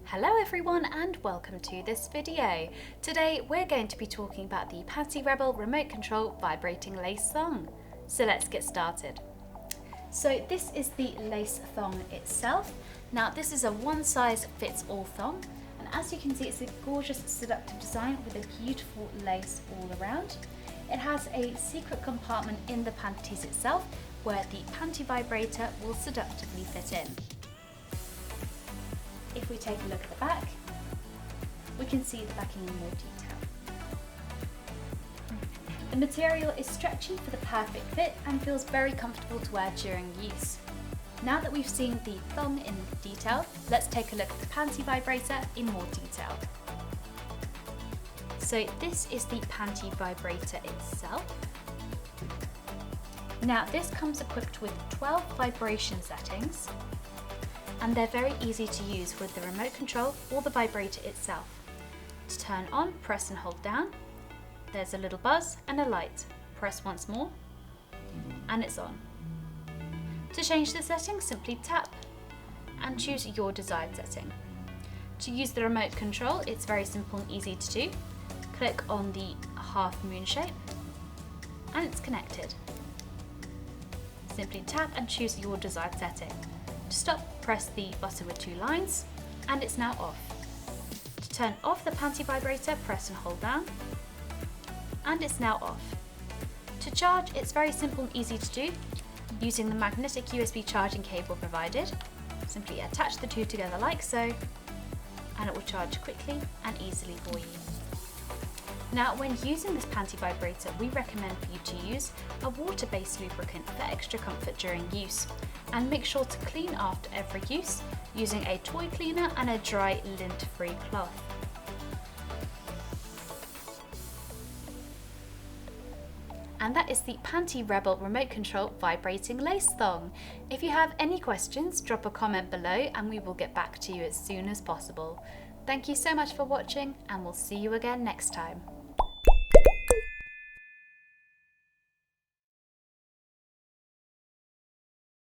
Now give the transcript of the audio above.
Hello everyone and welcome to this video. Today we're going to be talking about the Panty Rebel Remote Control Vibrating Lace Thong. So let's get started. So this is the lace thong itself. Now this is a one-size-fits-all thong, and as you can see it's a gorgeous seductive design with a beautiful lace all around. It has a secret compartment in the panties itself where the panty vibrator will seductively fit in. If we take a look at the back, we can see the backing in more detail. The material is stretchy for the perfect fit and feels very comfortable to wear during use. Now that we've seen the thong in detail, let's take a look at the panty vibrator in more detail. So this is the panty vibrator itself. Now this comes equipped with 12 vibration settings, and they're very easy to use with the remote control or the vibrator itself. To turn on, press and hold down. There's a little buzz and a light. Press once more and it's on. To change the setting, simply tap and choose your desired setting. To use the remote control, it's very simple and easy to do. Click on the half moon shape and it's connected. Simply tap and choose your desired setting. To stop, press the button with two lines and it's now off. To turn off the panty vibrator, press and hold down and it's now off. To charge, it's very simple and easy to do using the magnetic USB charging cable provided. Simply attach the two together like so and it will charge quickly and easily for you. Now, when using this panty vibrator, we recommend for you to use a water-based lubricant for extra comfort during use, and make sure to clean after every use using a toy cleaner and a dry lint-free cloth. And that is the Panty Rebel Remote Control Vibrating Lace Thong. If you have any questions, drop a comment below and we will get back to you as soon as possible. Thank you so much for watching and we'll see you again next time.